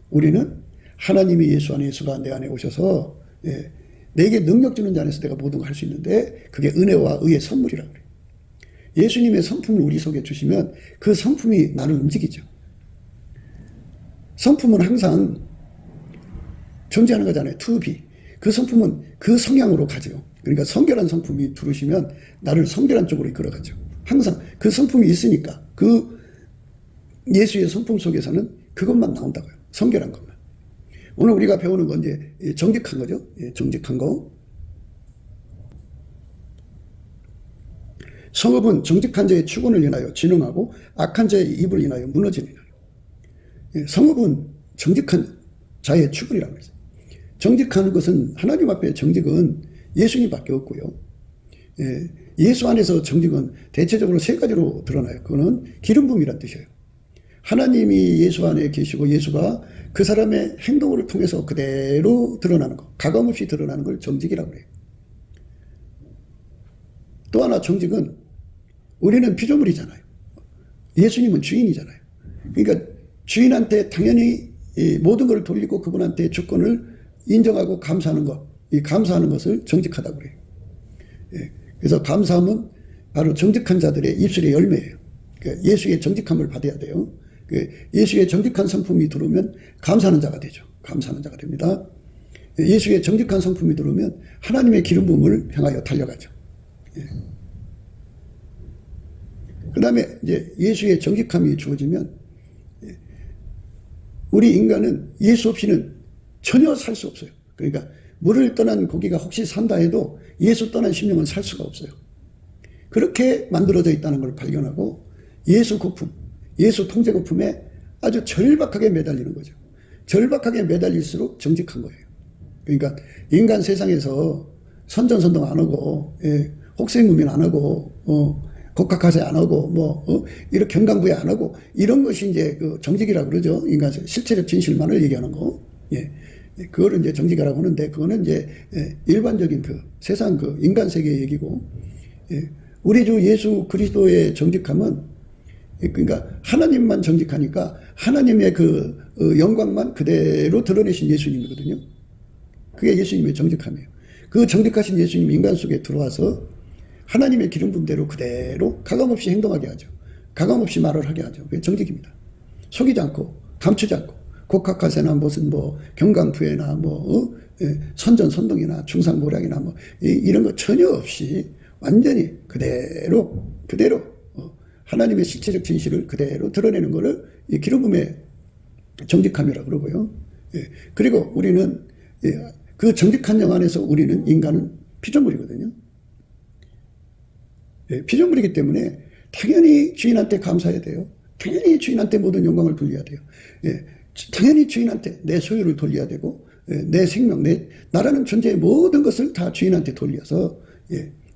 [SPEAKER 1] 우리는 하나님이 예수 안에 예수가 내 안에 오셔서 내게 능력 주는 자 안에서 내가 모든 걸 할 수 있는데 그게 은혜와 의의 선물이라고 그래요. 예수님의 성품을 우리 속에 주시면 그 성품이 나를 움직이죠. 성품은 항상 존재하는 거잖아요. to be. 그 성품은 그 성향으로 가죠. 그러니까 성결한 성품이 들어오시면 나를 성결한 쪽으로 이끌어가죠. 항상 그 성품이 있으니까 그 예수의 성품 속에서는 그것만 나온다고요. 성결한 것만. 오늘 우리가 배우는 건 이제 정직한 거죠. 정직한 거. 성읍은 정직한 자의 축원을 인하여 진흥하고 악한 자의 입을 인하여 무너지느니라. 성읍은 정직한 자의 축원이라고 했어요. 정직한 것은 하나님 앞에 정직은 예수님밖에 없고요. 예수 안에서 정직은 대체적으로 세 가지로 드러나요. 그거는 기름 부음이란 뜻이에요. 하나님이 예수 안에 계시고 예수가 그 사람의 행동을 통해서 그대로 드러나는 것, 가감없이 드러나는 걸 정직이라고 해요. 또 하나 정직은 우리는 피조물이잖아요. 예수님은 주인이잖아요. 그러니까 주인한테 당연히 모든 걸 돌리고 그분한테 주권을 인정하고 감사하는 것, 이 감사하는 것을 정직하다고 그래요. 그래서 감사함은 바로 정직한 자들의 입술의 열매예요. 그러니까 예수의 정직함을 받아야 돼요. 예수의 정직한 성품이 들어오면 감사하는 자가 되죠. 감사하는 자가 됩니다. 예수의 정직한 성품이 들어오면 하나님의 기름 부음을 향하여 달려가죠. 그 다음에 이제 예수의 정직함이 주어지면 우리 인간은 예수 없이는 전혀 살 수 없어요. 그러니까 물을 떠난 고기가 혹시 산다 해도 예수 떠난 심령은 살 수가 없어요. 그렇게 만들어져 있다는 걸 발견하고 예수 거품, 예수 통제 거품에 아주 절박하게 매달리는 거죠. 절박하게 매달릴수록 정직한 거예요. 그러니까 인간 세상에서 선전선동 안 하고 혹세무민 안 하고 곡학하세 안 하고 이렇게 경강부에 안 하고 이런 것이 이제 그 정직이라고 그러죠. 인간 실체적 진실만을 얘기하는 거. 그거를 이제 정직이라고 하는데 그거는 이제 일반적인 그 세상 그 인간 세계의 얘기고 우리 주 예수 그리스도의 정직함은 그러니까 하나님만 정직하니까 하나님의 그 영광만 그대로 드러내신 예수님이거든요. 그게 예수님의 정직함이에요. 그 정직하신 예수님 인간 속에 들어와서 하나님의 기름 부음대로 그대로 가감없이 행동하게 하죠. 가감없이 말을 하게 하죠. 그게 정직입니다. 속이지 않고 감추지 않고 곡학하세나 무슨 경강부회나 선전선동이나 중상모략이나 이런 거 전혀 없이 완전히 그대로 하나님의 실체적 진실을 그대로 드러내는 것을 이 기름 부음의 정직함이라고 그러고요. 그리고 우리는 그 정직한 영 안에서 우리는 인간은 피조물이거든요. 피조물이기 때문에 당연히 주인한테 감사해야 돼요. 당연히 주인한테 모든 영광을 돌려야 돼요. 당연히 주인한테 내 소유를 돌려야 되고 내 생명, 나라는 존재의 모든 것을 다 주인한테 돌려서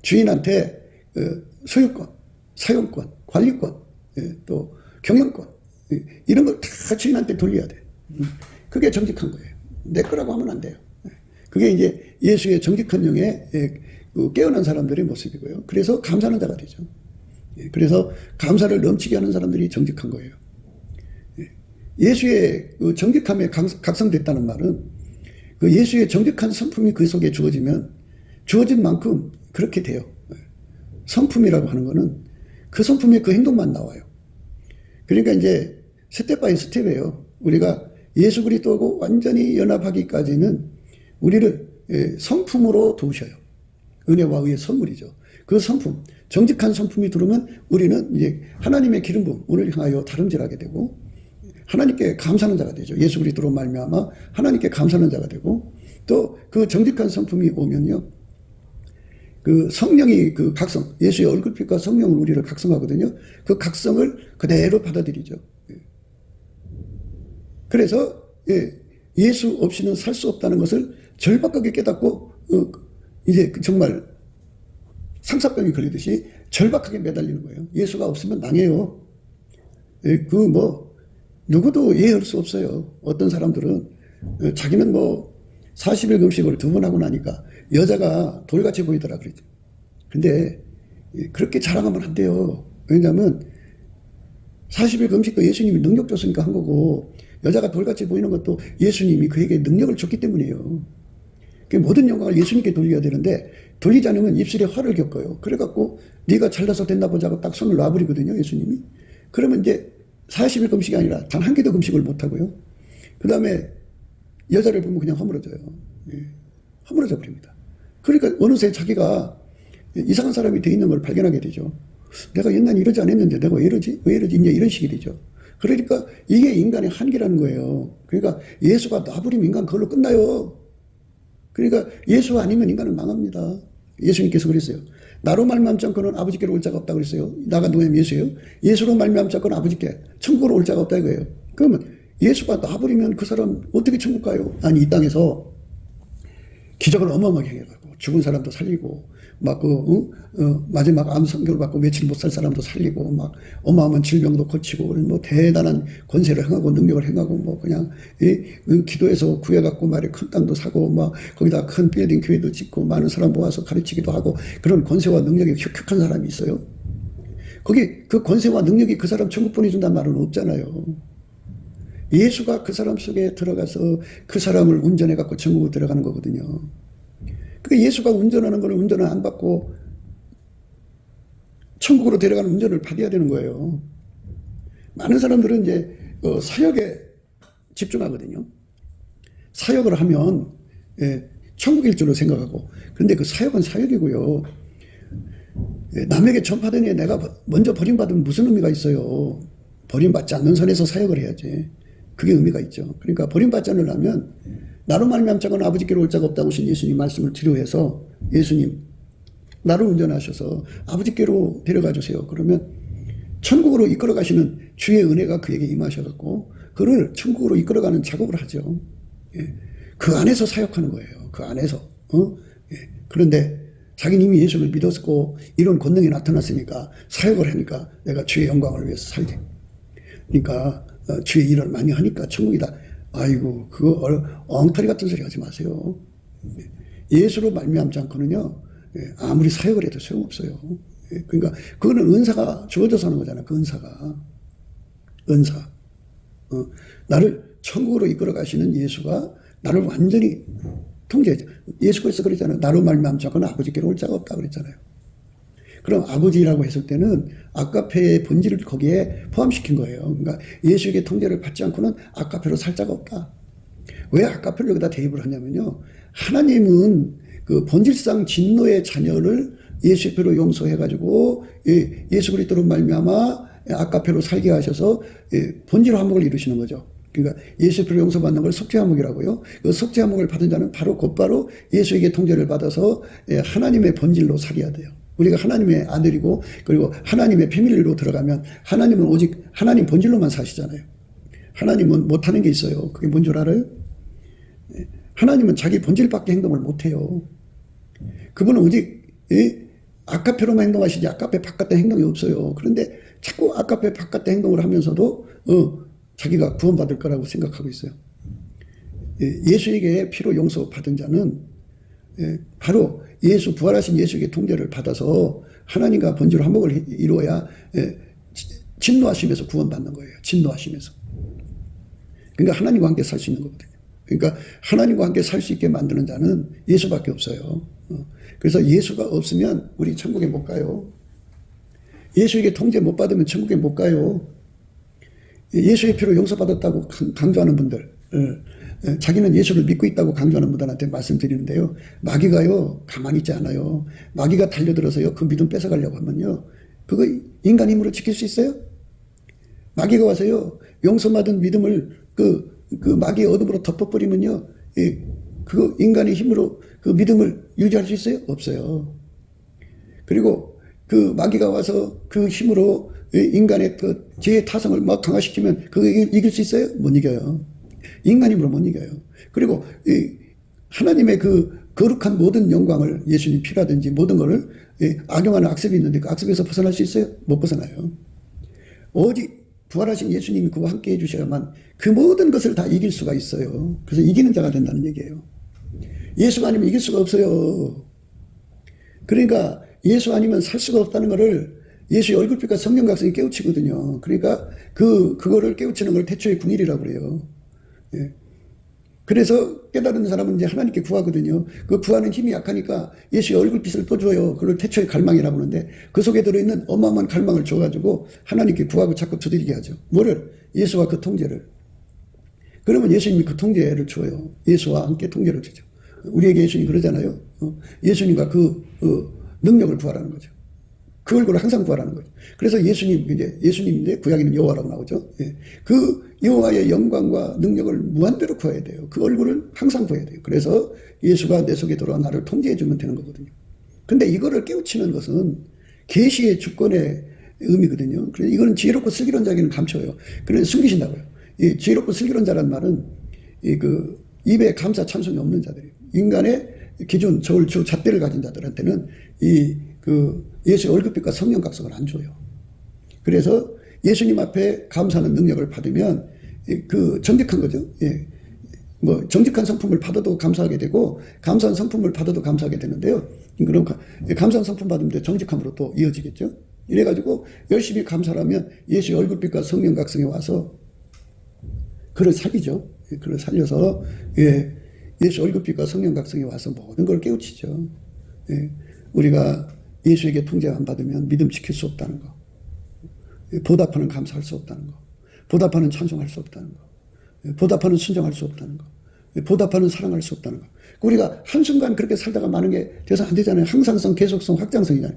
[SPEAKER 1] 주인한테 소유권, 사용권, 관리권, 또 경영권 이런 걸 다 주인한테 돌려야 돼. 그게 정직한 거예요. 내 거라고 하면 안 돼요. 그게 이제 예수의 정직한 영의 깨어난 사람들의 모습이고요. 그래서 감사하는 자가 되죠. 그래서 감사를 넘치게 하는 사람들이 정직한 거예요. 예수의 정직함에 각성됐다는 말은 그 예수의 정직한 성품이 그 속에 주어지면 주어진 만큼 그렇게 돼요. 성품이라고 하는 거는 그 성품의 그 행동만 나와요. 그러니까 이제 스텝 바이 스텝이에요. 우리가 예수 그리스도하고 완전히 연합하기까지는 우리를 성품으로 도우셔요. 은혜와 의의 선물이죠. 그 성품, 정직한 성품이 들어오면 우리는 이제 하나님의 기름 부음을 향하여 다름질하게 되고 하나님께 감사하는 자가 되죠. 예수 그리스도로 말미암아 하나님께 감사하는 자가 되고 또 그 정직한 성품이 오면요. 그 성령이 그 각성, 예수의 얼굴빛과 성령은 우리를 각성하거든요. 그 각성을 그대로 받아들이죠. 그래서 예수 없이는 살 수 없다는 것을 절박하게 깨닫고 이제 정말 상사병이 걸리듯이 절박하게 매달리는 거예요. 예수가 없으면 망해요. 누구도 이해할 수 없어요. 어떤 사람들은 자기는 40일 금식을 2번 하고 나니까 여자가 돌같이 보이더라 그러죠. 근데 그렇게 자랑하면 안 돼요. 왜냐하면 40일 금식도 예수님이 능력 줬으니까 한 거고 여자가 돌같이 보이는 것도 예수님이 그에게 능력을 줬기 때문이에요. 모든 영광을 예수님께 돌려야 되는데 돌리지 않으면 입술에 화를 겪어요. 그래갖고 네가 잘나서 됐나 보자고 딱 손을 놔버리거든요. 예수님이. 그러면 이제 40일 금식이 아니라 단 한 개도 금식을 못하고요. 그 다음에 여자를 보면 그냥 허물어져요. 허물어져 버립니다. 그러니까 어느새 자기가 이상한 사람이 돼 있는 걸 발견하게 되죠. 내가 옛날에 이러지 않았는데 내가 왜 이러지? 이런 식이 되죠. 그러니까 이게 인간의 한계라는 거예요. 그러니까 예수가 놔버리면 인간 그걸로 끝나요. 그러니까 예수 아니면 인간은 망합니다. 예수님께서 그랬어요. 나로 말미암지 않고는 아버지께로 올 자가 없다 그랬어요. 나가 누구냐면 예수예요. 예수로 말미암지 않고는 아버지께 천국으로 올 자가 없다 이거예요. 그러면 예수가 놔버리면 그 사람 어떻게 천국 가요? 아니 이 땅에서 기적을 어마어마하게 해가지고 죽은 사람도 살리고 막 마지막 암 선교를 받고 며칠 못 살 사람도 살리고 막 어마어마한 질병도 고치고 뭐 대단한 권세를 행하고 능력을 행하고 뭐 그냥 기도해서 구해갖고 말이야 큰 땅도 사고 막 거기다 큰 빌딩 교회도 짓고 많은 사람 모아서 가르치기도 하고 그런 권세와 능력이 혁혁한 사람이 있어요. 거기 그 권세와 능력이 그 사람 천국 보내준다는 말은 없잖아요. 예수가 그 사람 속에 들어가서 그 사람을 운전해갖고 천국으로 들어가는 거거든요. 그러니까 예수가 운전하는 거는 운전을 안 받고 천국으로 데려가는 운전을 받아야 되는 거예요. 많은 사람들은 이제 사역에 집중하거든요. 사역을 하면 천국일 줄로 생각하고 그런데 그 사역은 사역이고요. 남에게 전파되니 내가 먼저 버림받으면 무슨 의미가 있어요. 버림받지 않는 선에서 사역을 해야지. 그게 의미가 있죠. 그러니까 버림받지 않으려면 나로 말미암자고는 아버지께로 올 자가 없다고 하신 예수님 말씀을 필요해서 예수님 나를 운전하셔서 아버지께로 데려가 주세요. 그러면 천국으로 이끌어 가시는 주의 은혜가 그에게 임하셔갖고 그를 천국으로 이끌어가는 작업을 하죠. 그 안에서 사역하는 거예요. 그 안에서. 그런데 자기는 이미 예수를 믿었고 이런 권능이 나타났으니까 사역을 하니까 내가 주의 영광을 위해서 살게. 그러니까 주의 일을 많이 하니까 천국이다. 아이고 그거 엉터리 같은 소리 하지 마세요. 예수로 말미암지 않고는요 아무리 사역을 해도 소용없어요. 그러니까 그거는 은사가 주어져서 하는 거잖아요. 그 은사가 은사. 나를 천국으로 이끌어 가시는 예수가 나를 완전히 통제하죠. 예수께서 그랬잖아요. 나로 말미암지 않고는 아버지께로 올 자가 없다 그랬잖아요. 그럼 아버지라고 했을 때는 아까페의 본질을 거기에 포함시킨 거예요. 그러니까 예수에게 통제를 받지 않고는 아까페로 살 자가 없다. 왜 아까페를 여기다 대입을 하냐면요. 하나님은 그 본질상 진노의 자녀를 예수의 피로 용서해가지고 예수 그리스도로 말미암아 아까페로 살게 하셔서 본질 화목을 이루시는 거죠. 그러니까 예수의 피로 용서받는 걸 속죄 화목이라고요. 그 속죄 화목을 받은 자는 곧바로 예수에게 통제를 받아서 하나님의 본질로 살아야 돼요. 우리가 하나님의 아들이고 그리고 하나님의 비밀로 들어가면 하나님은 오직 하나님 본질로만 사시잖아요. 하나님은 못하는 게 있어요. 그게 뭔 줄 알아요? 하나님은 자기 본질밖에 행동을 못해요. 그분은 오직 아까페로만 행동하시지 아까페 바깥의 행동이 없어요. 그런데 자꾸 아까페 바깥의 행동을 하면서도 자기가 구원받을 거라고 생각하고 있어요. 예수에게 피로 용서받은 자는 바로 예수 부활하신 예수에게 통제를 받아서 하나님과 본질 화목을 이루어야 진노하심에서 구원받는 거예요. 진노하심에서. 그러니까 하나님과 함께 살 수 있는 거거든요. 그러니까 하나님과 함께 살 수 있게 만드는 자는 예수밖에 없어요. 그래서 예수가 없으면 우리 천국에 못 가요. 예수에게 통제 못 받으면 천국에 못 가요. 예수의 피로 용서받았다고 강조하는 분들, 자기는 예수를 믿고 있다고 강조하는 분들한테 말씀드리는데요. 마귀가요, 가만히 있지 않아요. 마귀가 달려들어서요, 그 믿음 뺏어가려고 하면요. 그거 인간 힘으로 지킬 수 있어요? 마귀가 와서요, 용서받은 믿음을 그 마귀의 어둠으로 덮어버리면요, 그거 인간의 힘으로 그 믿음을 유지할 수 있어요? 없어요. 그리고 그 마귀가 와서 그 힘으로 인간의 그 죄의 타성을 막 강화시키면 그거 이길 수 있어요? 못 이겨요. 인간 힘으로 못 이겨요. 그리고 하나님의 그 거룩한 모든 영광을 예수님 피라든지 모든 것을 악용하는 악습이 있는데 그 악습에서 벗어날 수 있어요? 못 벗어나요. 오직 부활하신 예수님이 그와 함께 해주셔야만 그 모든 것을 다 이길 수가 있어요. 그래서 이기는 자가 된다는 얘기예요. 예수가 아니면 이길 수가 없어요. 그러니까 예수 아니면 살 수가 없다는 것을 예수의 얼굴빛과 성령 각성이 깨우치거든요. 그러니까 그거를 깨우치는 걸 태초의 궁일이라고 그래요. 예. 그래서 깨달은 사람은 이제 하나님께 구하거든요. 그 구하는 힘이 약하니까 예수의 얼굴빛을 떠줘요. 그걸 태초의 갈망이라고 하는데 그 속에 들어있는 어마어마한 갈망을 줘가지고 하나님께 구하고 자꾸 두드리게 하죠. 뭐를? 예수와 그 통제를. 그러면 예수님이 그 통제를 줘요. 예수와 함께 통제를 주죠. 우리에게 예수님이 그러잖아요. 예수님과 그 능력을 구하라는 거죠. 그 얼굴을 항상 구하라는 거죠. 그래서 예수님인데 구약에는 여호와라고 나오죠. 예. 그 여호와의 영광과 능력을 무한대로 구해야 돼요. 그 얼굴을 항상 구해야 돼요. 그래서 예수가 내 속에 들어와 나를 통제해 주면 되는 거거든요. 근데 이거를 깨우치는 것은 계시의 주권의 의미거든요. 그래서 이거는 지혜롭고 슬기로운 자에게는 감춰요. 그래서 숨기신다고요. 이 지혜롭고 슬기로운 자란 말은 입에 감사 찬송이 없는 자들이에요. 인간의 기준, 저울, 주, 잣대를 가진 자들한테는 예수의 얼굴빛과 성령 각성을 안 줘요. 그래서 예수님 앞에 감사하는 능력을 받으면 정직한 거죠. 예. 뭐 정직한 성품을 받아도 감사하게 되고 감사한 성품을 받아도 감사하게 되는데요. 그럼 감사한 성품 받으면 정직함으로 또 이어지겠죠. 이래가지고 열심히 감사를 하면 예수의 얼굴빛과 성령 각성에 와서 그를 살리죠. 그를 살려서 예수 얼굴빛과 성령 각성에 와서 모든 걸 깨우치죠. 우리가 예수에게 통제 안 받으면 믿음 지킬 수 없다는 거, 보답하는 감사할 수 없다는 거, 보답하는 찬송할 수 없다는 거, 보답하는 순종할 수 없다는 거, 보답하는 사랑할 수 없다는 거. 우리가 한순간 그렇게 살다가 마는 게 돼서 안 되잖아요. 항상성, 계속성, 확장성이잖아요.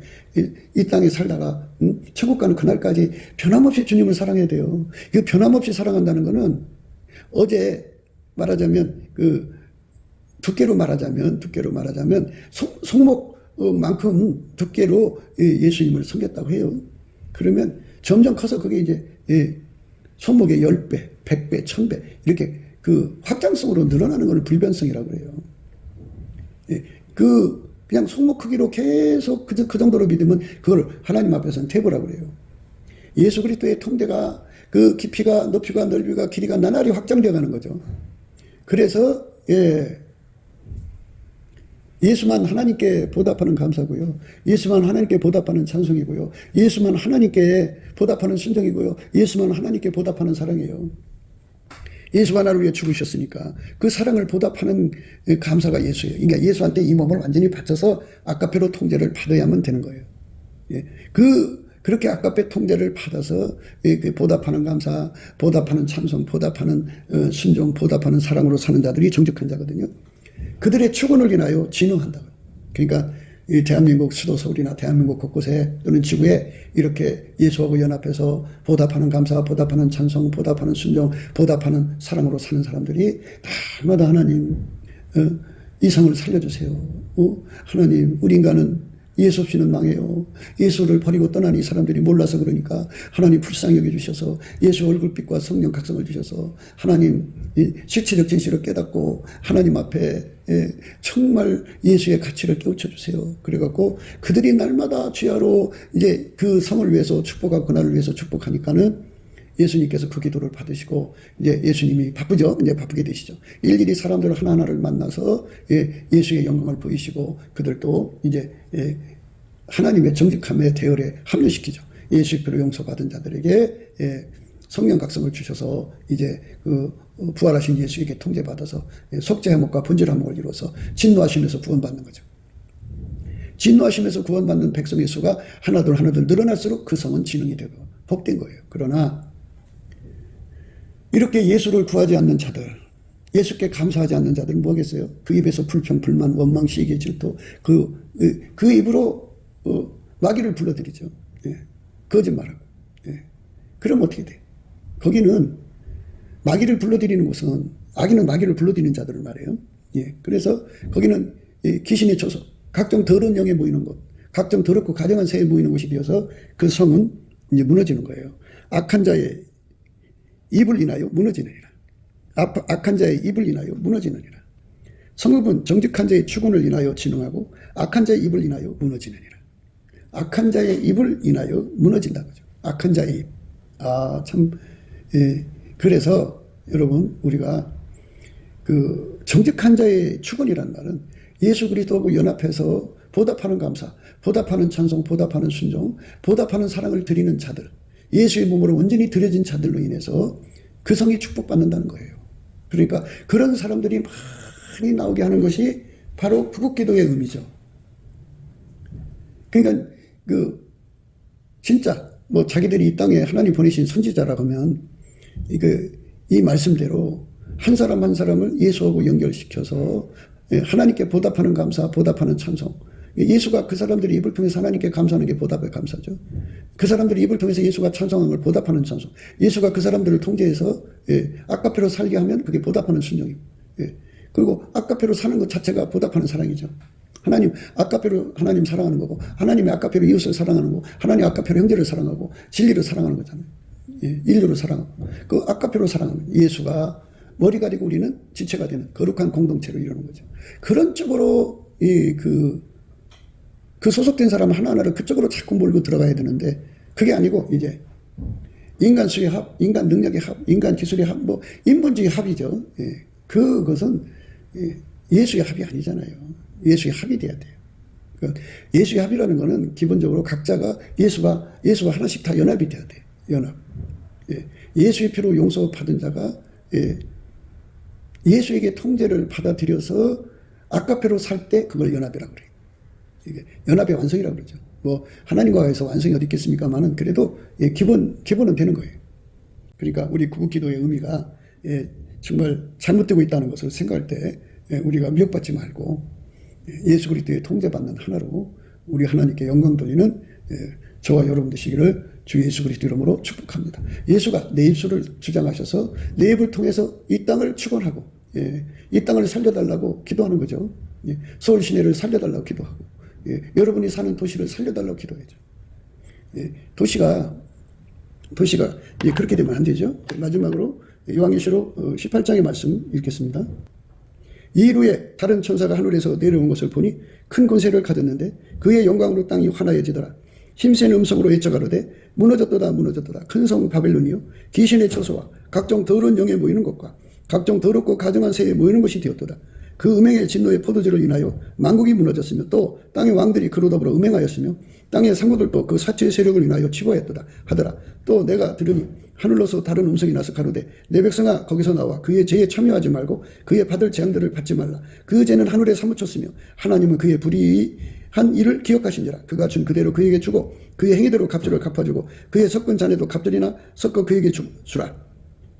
[SPEAKER 1] 이 땅에 살다가 천국 가는 그날까지 변함없이 주님을 사랑해야 돼요. 이 변함없이 사랑한다는 거는 어제 말하자면 두께로 말하자면 손목만큼 두께로 예수님을 섬겼다고 해요. 그러면 점점 커서 그게 이제 손목의 10배, 100배, 1000배 이렇게 확장성으로 늘어나는 걸 불변성이라고 그래요. 그냥 손목 크기로 계속 그 정도로 믿으면 그걸 하나님 앞에서는 태보라고 그래요. 예수 그리스도의 통대가 그 깊이가 높이가 넓이가 길이가 나날이 확장되어 가는 거죠. 그래서 예수만 하나님께 보답하는 감사고요. 예수만 하나님께 보답하는 찬송이고요. 예수만 하나님께 보답하는 순종이고요. 예수만 하나님께 보답하는 사랑이에요. 예수가 나를 위해 죽으셨으니까 그 사랑을 보답하는 감사가 예수예요. 그러니까 예수한테 이 몸을 완전히 바쳐서 아까페로 통제를 받아야만 되는 거예요. 그렇게 아까페 통제를 받아서 보답하는 감사, 보답하는 찬송, 보답하는 순종, 보답하는 사랑으로 사는 자들이 정직한 자거든요. 그들의 축원을 인하여 진흥한다. 그러니까 이 대한민국 수도 서울이나 대한민국 곳곳에 또는 지구에 이렇게 예수하고 연합해서 보답하는 감사, 보답하는 찬송, 보답하는 순종, 보답하는 사랑으로 사는 사람들이 날마다 하나님 이 성을 살려주세요. 하나님 우리 인간은 예수 없이는 망해요. 예수를 버리고 떠난 이 사람들이 몰라서 그러니까 하나님 불쌍히 여겨주셔서 예수 얼굴빛과 성령 각성을 주셔서 하나님 실체적 진실을 깨닫고 하나님 앞에 정말 예수의 가치를 깨우쳐주세요. 그래갖고 그들이 날마다 주야로 이제 그 성을 위해서 축복하고 그날을 위해서 축복하니까는 예수님께서 그 기도를 받으시고 이제 예수님이 바쁘죠. 이제 바쁘게 되시죠. 일일이 사람들 하나하나를 만나서 예수의 영광을 보이시고 그들도 이제 하나님의 정직함의 대열에 합류시키죠. 예수의 피로 용서받은 자들에게 성령 각성을 주셔서 이제 부활하신 예수에게 통제받아서 속죄 화목과 본질 화목을 이루어서 진노하심에서 구원받는 거죠. 진노하심에서 구원받는 백성의 수가 하나둘 늘어날수록 그 성은 진흥이 되고 복된 거예요. 그러나 이렇게 예수를 구하지 않는 자들, 예수께 감사하지 않는 자들은 뭐겠어요? 그 입에서 불평, 불만, 원망, 시기, 질투 그 입으로 마귀를 불러들이죠. 거짓말하고. 그럼 어떻게 돼? 거기는 마귀를 불러들이는 곳은 악인은 마귀를 불러들이는 자들을 말해요. 그래서 거기는 귀신의 처소, 각종 더러운 영에 모이는 곳, 각종 더럽고 가증한 새에 모이는 곳이 되어서 그 성은 이제 무너지는 거예요. 악한 자의 입을 인하여 무너지느니라. 악한 자의 입을 인하여 무너지느니라. 성읍은 정직한 자의 축원을 인하여 진흥하고 악한 자의 입을 인하여 무너지느니라. 악한 자의 입을 인하여 무너진다는 거죠. 악한 자의 입. 그래서 여러분 우리가 정직한 자의 축원이라는 말은 예수 그리스도하고 연합해서 보답하는 감사, 보답하는 찬송, 보답하는 순종, 보답하는 사랑을 드리는 자들, 예수의 몸으로 온전히 드려진 자들로 인해서 그 성이 축복받는다는 거예요. 그러니까 그런 사람들이 많이 나오게 하는 것이 바로 구국기도의 의미죠. 그러니까 진짜 자기들이 이 땅에 하나님 보내신 선지자라고 하면 이 말씀대로 한 사람 한 사람을 예수하고 연결시켜서 하나님께 보답하는 감사, 보답하는 찬송. 예수가 그 사람들이 입을 통해서 하나님께 감사하는 게 보답의 감사죠. 그 사람들이 입을 통해서 예수가 찬송한 걸 보답하는 찬송. 예수가 그 사람들을 통제해서 아까페로 살게 하면 그게 보답하는 순종이고. 그리고 아까페로 사는 것 자체가 보답하는 사랑이죠. 하나님 아까페로 하나님 사랑하는 거고, 하나님이 아까페로 이웃을 사랑하는 거고, 하나님 아까페로 형제를 사랑하고 진리를 사랑하는 거잖아요. 예, 인류를 사랑하고 그 아까페로 사랑하는 예수가 머리 가지고 우리는 지체가 되는 거룩한 공동체로 이루는 거죠. 그런 쪽으로 그 소속된 사람 하나하나를 그쪽으로 자꾸 몰고 들어가야 되는데, 그게 아니고 이제 인간 수의 합, 인간 능력의 합, 인간 기술의 합, 뭐 인본주의 합이죠. 예, 그것은 예수의 합이 아니잖아요. 예수의 합이 돼야 돼요. 예수의 합이라는 거는 기본적으로 각자가 예수와 하나씩 다 연합이 돼야 돼요. 연합. 예, 예수의 피로 용서받은 자가 예수에게 통제를 받아들여서 아까페로 살 때 그걸 연합이라고 그래요. 이게 연합의 완성이라고 그러죠. 뭐 하나님과 해서 완성이 어디 있겠습니까만은 그래도 기본은 되는 거예요. 그러니까 우리 구국기도의 의미가 정말 잘못되고 있다는 것을 생각할 때 우리가 미혹받지 말고 예수 그리스도의 통제받는 하나로 우리 하나님께 영광 돌리는 저와 여러분 되시기를 주 예수 그리스도 이름으로 축복합니다. 예수가 내 입술을 주장하셔서 내 입을 통해서 이 땅을 축원하고 이 땅을 살려달라고 기도하는 거죠. 서울 시내를 살려달라고 기도하고 여러분이 사는 도시를 살려달라고 기도해야죠. 도시가 그렇게 되면 안 되죠. 마지막으로 요한계시록 18장의 말씀 읽겠습니다. 이일 후에 다른 천사가 하늘에서 내려온 것을 보니 큰 권세를 가졌는데 그의 영광으로 땅이 환하여지더라. 힘센 음성으로 외쳐가로되 무너졌도다 무너졌도다. 큰 성 바벨론이요 귀신의 처소와 각종 더러운 영에 모이는 것과 각종 더럽고 가증한 새에 모이는 것이 되었도다. 그 음행의 진노의 포도주를 인하여 만국이 무너졌으며 또 땅의 왕들이 그로 더불어 음행하였으며 땅의 상고들도 그 사체의 세력을 인하여 치부하였도다 하더라. 또 내가 들으니 하늘로서 다른 음성이 나서 가로되 내 백성아 거기서 나와 그의 죄에 참여하지 말고 그의 받을 재앙들을 받지 말라. 그 죄는 하늘에 사무쳤으며 하나님은 그의 불의한 일을 기억하신지라. 그가 준 그대로 그에게 주고 그의 행위대로 값줄을 갚아주고 그의 섞은 잔에도 값줄이나 섞어 그에게 주라.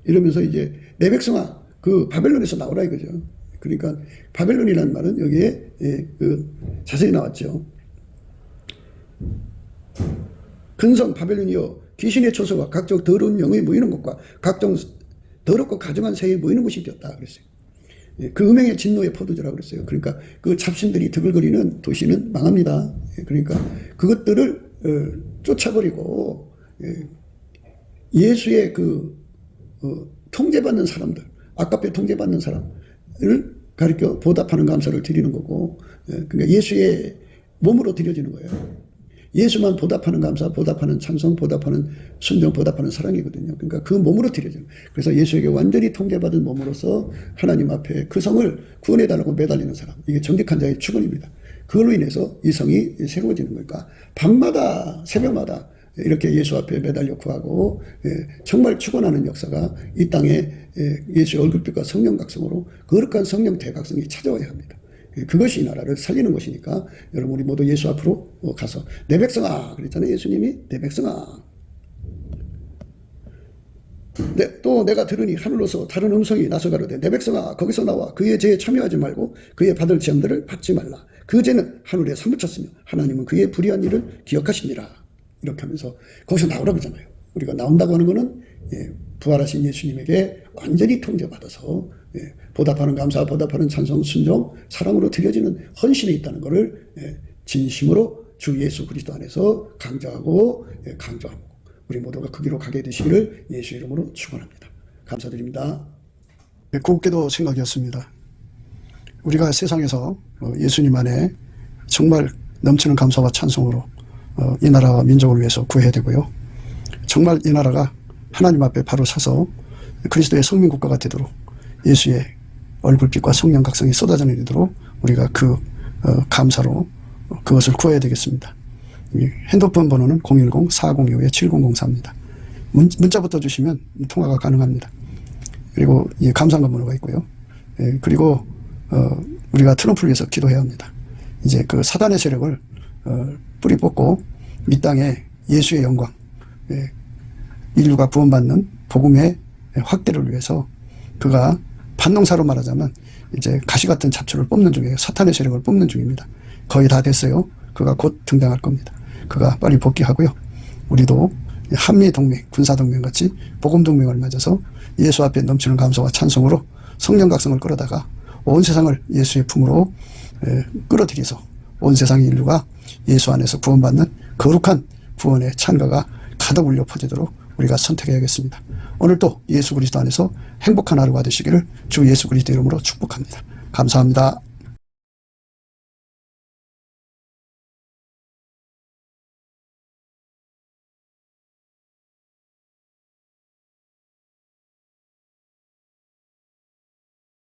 [SPEAKER 1] 이러면서 이제 내 백성아 그 바벨론에서 나오라 이거죠. 그러니까 바벨론이라는 말은 여기에 자세히 나왔죠. 근성 바벨론이여 귀신의 처소와 각종 더러운 영에 모이는 것과 각종 더럽고 가증한 새에 모이는 것이 되었다 그랬어요. 그 음행의 진노의 포도주라고 그랬어요. 그러니까 그 잡신들이 드글거리는 도시는 망합니다. 그러니까 그것들을 쫓아버리고 예수의 통제받는 사람들, 아까페 통제받는 사람을 가리켜 보답하는 감사를 드리는 거고, 그러니까 예수의 몸으로 드려지는 거예요. 예수만 보답하는 감사, 보답하는 찬송, 보답하는 순종, 보답하는 사랑이거든요. 그러니까 그 몸으로 드려져요. 그래서 예수에게 완전히 통제받은 몸으로서 하나님 앞에 그 성을 구원해달라고 매달리는 사람, 이게 정직한 자의 축원입니다. 그걸로 인해서 이 성이 새로워지는 거니까 밤마다 새벽마다 이렇게 예수 앞에 매달려 구하고 정말 축원하는 역사가 이 땅에 예수의 얼굴빛과 성령 각성으로 거룩한 성령 대각성이 찾아와야 합니다. 그것이 이 나라를 살리는 것이니까 여러분 우리 모두 예수 앞으로 가서 내 백성아 그랬잖아요. 예수님이 내 백성아. 또 내가 들으니 하늘로서 다른 음성이 나서 가로되 내 백성아 거기서 나와 그의 죄에 참여하지 말고 그의 받을 재앙들을 받지 말라. 그 죄는 하늘에 사무쳤으며 하나님은 그의 불의한 일을 기억하시니라. 이렇게 하면서 거기서 나오라고 하잖아요. 우리가 나온다고 하는 거는 부활하신 예수님에게 완전히 통제받아서 보답하는 감사, 보답하는 찬송, 순종, 사랑으로 드려지는 헌신이 있다는 것을 진심으로 주 예수 그리스도 안에서 강조하고 강조하고 우리 모두가 그 길로 가게 되시기를 예수 이름으로 축원합니다. 감사드립니다. 곱게도 생각이었습니다. 우리가 세상에서 예수님 안에 정말 넘치는 감사와 찬송으로 이 나라와 민족을 위해서 구해야 되고요. 정말 이 나라가 하나님 앞에 바로 서서 그리스도의 성민국가가 되도록 예수의 얼굴빛과 성령 각성이 쏟아져 내리도록 우리가 그 감사로 그것을 구해야 되겠습니다. 핸드폰 번호는 010-402-7004입니다. 문자부터 주시면 통화가 가능합니다. 그리고 감사한 번호가 있고요. 그리고 우리가 트럼프를 위해서 기도해야 합니다. 이제 그 사단의 세력을 뿌리 뽑고 이 땅에 예수의 영광, 인류가 구원받는 복음의 확대를 위해서 그가 반농사로 말하자면 이제 가시 같은 잡초를 뽑는 중이에요. 사탄의 세력을 뽑는 중입니다. 거의 다 됐어요. 그가 곧 등장할 겁니다. 그가 빨리 복귀하고요. 우리도 한미동맹, 군사동맹 같이 복음동맹을 맺어서 예수 앞에 넘치는 감사와 찬송으로 성령 각성을 끌어다가 온 세상을 예수의 품으로 끌어들여서 온 세상 인류가 예수 안에서 구원받는 거룩한 구원의 찬가가 가득 울려 퍼지도록 우리가 선택해야겠습니다. 오늘도 예수 그리스도 안에서 행복한 하루가 되시기를 주 예수 그리스도 이름으로 축복합니다. 감사합니다.